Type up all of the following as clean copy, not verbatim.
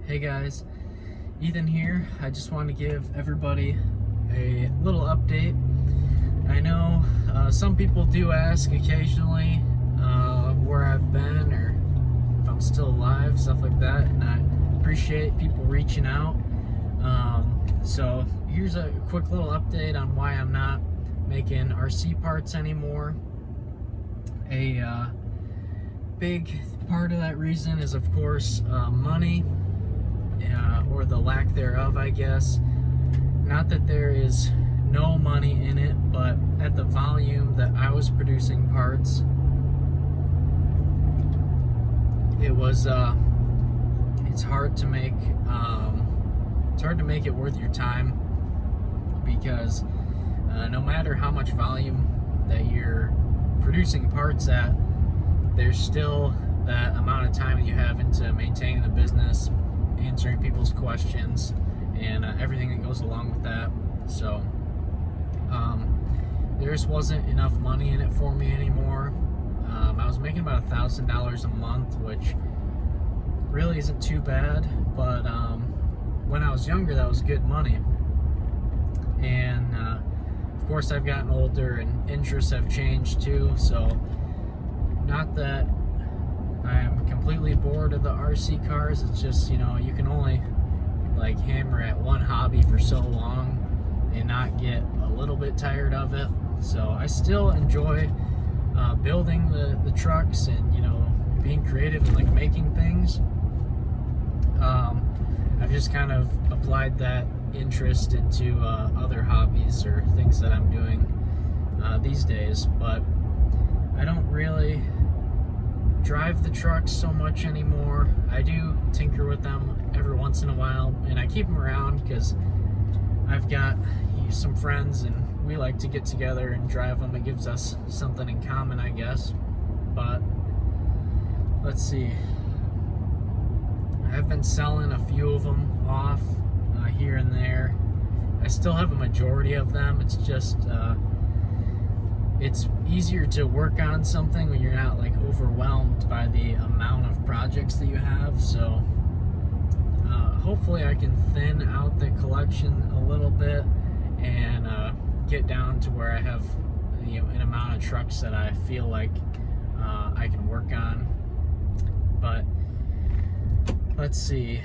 Hey guys, Ethan here. I just want to give everybody a little update. I know some people do ask occasionally where I've been or if I'm still alive, stuff like that, and I appreciate people reaching out. So here's a quick little update on why I'm not making RC parts anymore. A big part of that reason is, of course, money. Or the lack thereof, I guess. Not that there is no money in it, but at the volume that I was producing parts, it was it's hard to make it worth your time, because no matter how much volume that you're producing parts at, there's still that amount of time that you have into maintaining the business, answering people's questions, and everything that goes along with that. So there just wasn't enough money in it for me anymore. I was making about $1,000 a month, which really isn't too bad, but when I was younger, that was good money. And of course, I've gotten older and interests have changed too, so not that I'm completely bored of the RC cars. It's just, you know, you can only like hammer at one hobby for so long and not get a little bit tired of it. So I still enjoy building the trucks and, you know, being creative and like making things. I've just kind of applied that interest into other hobbies or things that I'm doing these days, but I don't really drive the trucks so much anymore. I do tinker with them every once in a while, and I keep them around because I've got some friends and we like to get together and drive them. It gives us something in common, I guess. But let's see, I've been selling a few of them off here and there. I still have a majority of them. It's just it's easier to work on something when you're not like overwhelmed by the amount of projects that you have. So hopefully I can thin out the collection a little bit and get down to where I have, you know, an amount of trucks that I feel like I can work on. But let's see,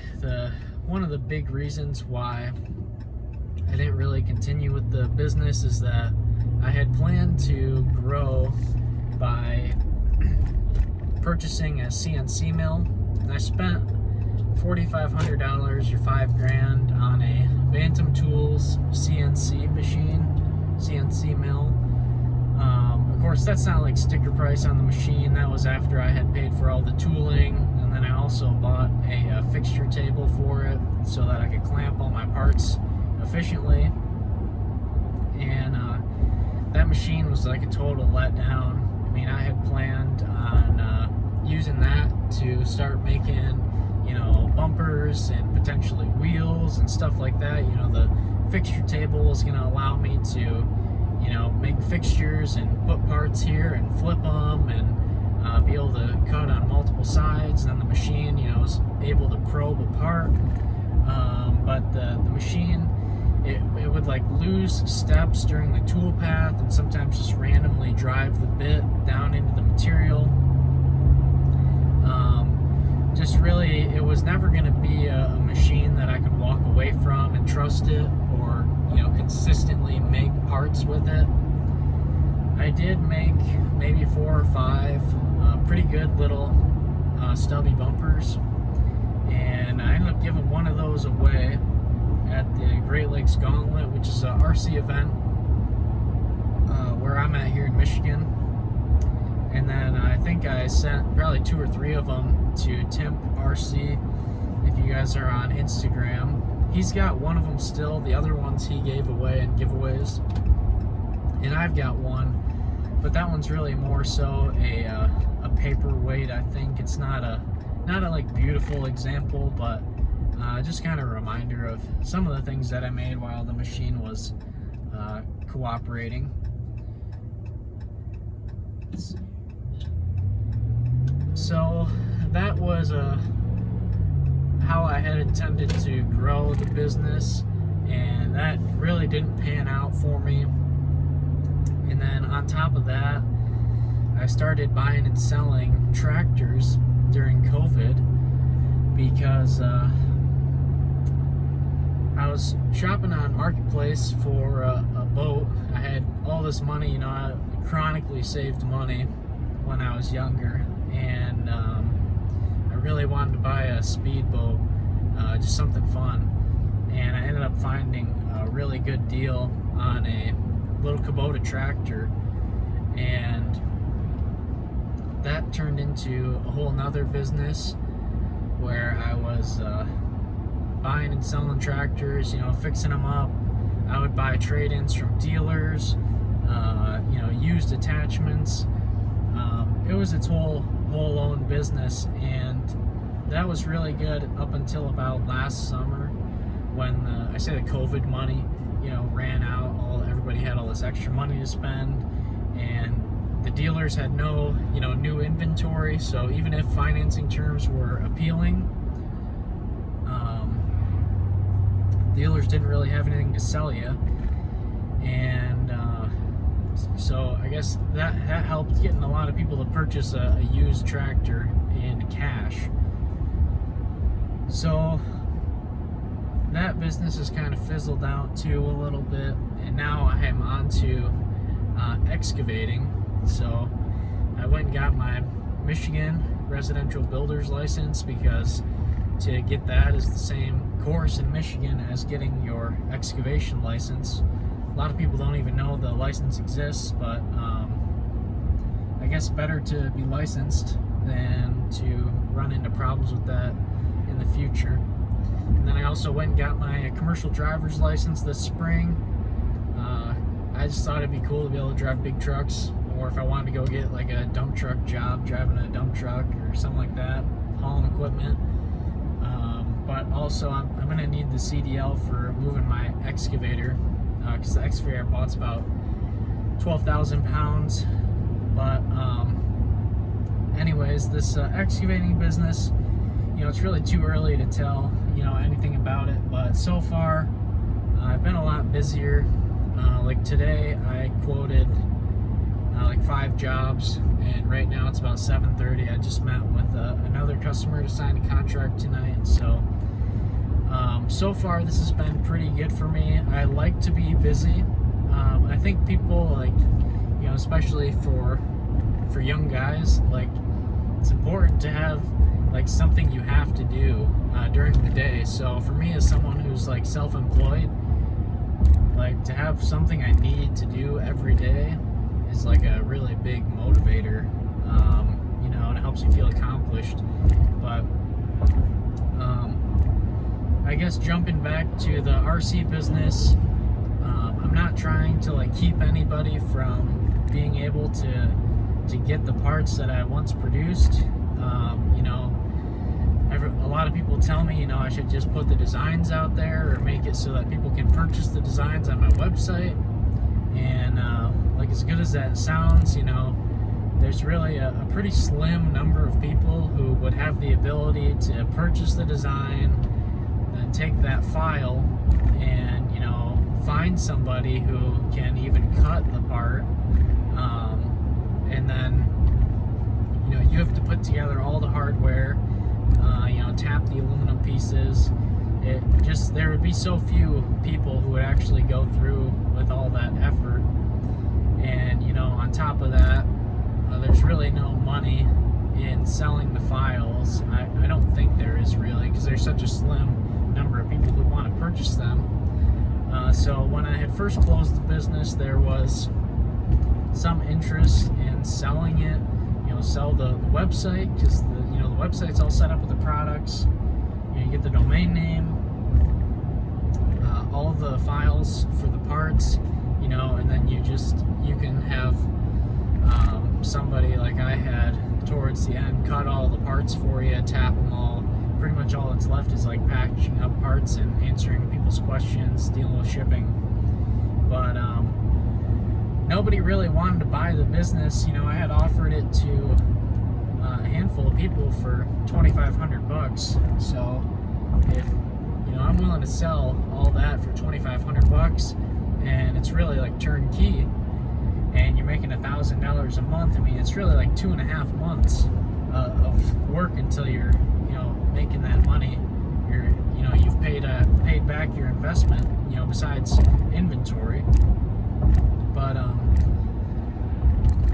one of the big reasons why I didn't really continue with the business is that I had planned to grow by purchasing a CNC mill. I spent $4,500 or $5,000 on a Bantam Tools CNC machine, CNC mill. Of course, that's not like sticker price on the machine. That was after I had paid for all the tooling, and then I also bought a fixture table for it so that I could clamp all my parts efficiently. And that machine was like a total letdown. I mean, I had planned on using that to start making, you know, bumpers and potentially wheels and stuff like that. You know, the fixture table is going to allow me to, you know, make fixtures and put parts here and flip them and be able to cut on multiple sides. And then the machine, you know, is able to probe apart. But the machine, it would like lose steps during the tool path and sometimes just randomly drive the bit down into the material. Just really, it was never going to be a machine that I could walk away from and trust it, or, you know, consistently make parts with it. I did make maybe 4 or 5 pretty good little stubby bumpers, and I ended up giving one of those away at the Great Lakes Gauntlet, which is an RC event where I'm at here in Michigan. And then I think I sent probably 2 or 3 of them to Timp RC. If you guys are on Instagram, he's got one of them still. The other ones he gave away in giveaways, and I've got one, but that one's really more so a paperweight. I think it's not a like beautiful example, but just kind of a reminder of some of the things that I made while the machine was cooperating. So that was how I had intended to grow the business, and that really didn't pan out for me. And then on top of that, I started buying and selling tractors during COVID because I was shopping on Marketplace for a boat. I had all this money, I chronically saved money when I was younger, and I really wanted to buy a speedboat, just something fun. And I ended up finding a really good deal on a little Kubota tractor, and that turned into a whole nother business where I was buying and selling tractors, fixing them up. I would buy trade-ins from dealers, used attachments. It was its whole own business, and that was really good up until about last summer when I say the COVID money, ran out. Everybody had all this extra money to spend, and the dealers had no, new inventory. So even if financing terms were appealing, dealers didn't really have anything to sell you. And so I guess that helped getting a lot of people to purchase a used tractor in cash. So that business has kind of fizzled out too a little bit, and now I am on to excavating. So I went and got my Michigan residential builder's license, because to get that is the same course in Michigan as getting your excavation license. A lot of people don't even know the license exists, but I guess better to be licensed than to run into problems with that in the future. And then I also went and got my commercial driver's license this spring. I just thought it'd be cool to be able to drive big trucks, or if I wanted to go get like a dump truck job, driving a dump truck or something like that, hauling equipment. But also I'm going to need the CDL for moving my excavator, because the excavator I bought's about 12,000 pounds. But anyways, this excavating business, it's really too early to tell, anything about it. But so far, I've been a lot busier. Like today, I quoted like 5 jobs, and right now it's about 7:30. I just met with another customer to sign a contract tonight. So far this has been pretty good for me. I like to be busy. I think people especially for young guys, it's important to have something you have to do during the day. So for me, as someone who's self-employed, to have something I need to do every day is a really big motivator, and it helps you feel accomplished. But I guess jumping back to the RC business, I'm not trying to keep anybody from being able to get the parts that I once produced. A lot of people tell me, I should just put the designs out there, or make it so that people can purchase the designs on my website. And as good as that sounds, there's really a pretty slim number of people who would have the ability to purchase the design, then take that file and find somebody who can even cut the part, and then you have to put together all the hardware, tap the aluminum pieces. There would be so few people who would actually go through with all that effort. And on top of that, there's really no money in selling the files. I don't think there is really, because there's such a slim number of people who want to purchase them. So when I had first closed the business, there was some interest in selling it, sell the website, because the website's all set up with the products. You get the domain name, all the files for the parts, and then you can have somebody like I had towards the end cut all the parts for you, tap them all. Pretty much all that's left is packaging up parts and answering people's questions, dealing with shipping. But nobody really wanted to buy the business. I had offered it to a handful of people for $2,500. So if, I'm willing to sell all that for $2,500 and it's really like turnkey and you're making $1,000 a month, I mean, it's really like 2.5 months of work until you're, making that money. You've paid back your investment, besides inventory. But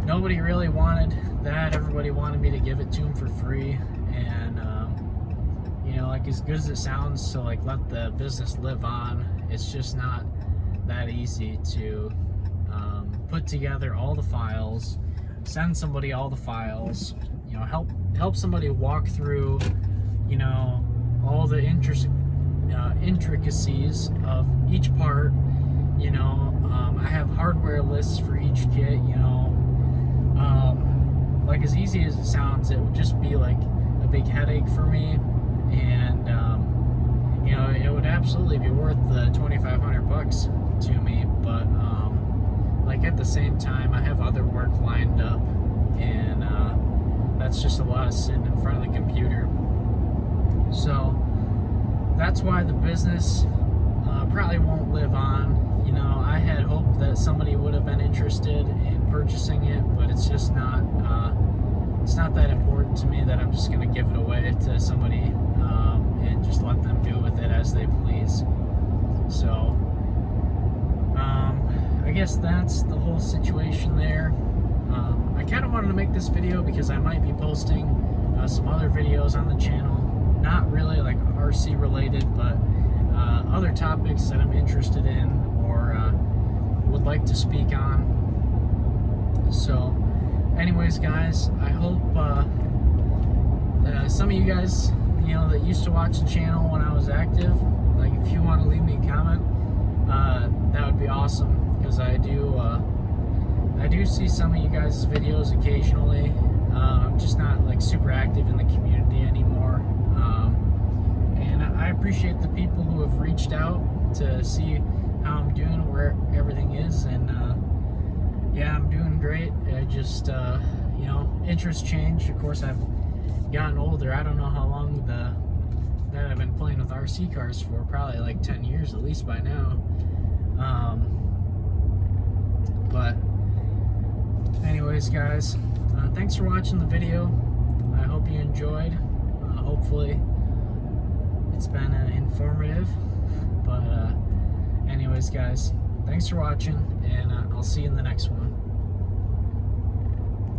nobody really wanted that. Everybody wanted me to give it to them for free, and like, as good as it sounds to like let the business live on, it's just not that easy to put together all the files, send somebody all the files, help somebody walk through, all the intricacies of each part. I have hardware lists for each kit. Like, as easy as it sounds, it would just be like a big headache for me, and it would absolutely be worth the $2,500 to me, but like, at the same time, I have other work lined up, and that's just a lot of sitting in front of the computer. So that's why the business probably won't live on. I had hoped that somebody would have been interested in purchasing it, but it's just not. It's not that important to me that I'm just going to give it away to somebody and just let them do with it as they please. So I guess that's the whole situation there. I kind of wanted to make this video because I might be posting some other videos on the channel, not really like RC related, but other topics that I'm interested in or would like to speak on. So anyways, guys, I hope some of you guys, that used to watch the channel when I was active, like, if you want to leave me a comment, that would be awesome, because I do see some of you guys' videos occasionally. I'm just not like super active in the community anymore, and I appreciate the people who have reached out to see how I'm doing, where everything is, and yeah, I'm doing great. I just interests change. Of course, I've gotten older. I don't know how long that I've been playing with RC cars for, probably like 10 years at least by now. But anyways, guys, thanks for watching the video. I hope you enjoyed. Hopefully it's been informative. But anyways, guys, thanks for watching, and I'll see you in the next one.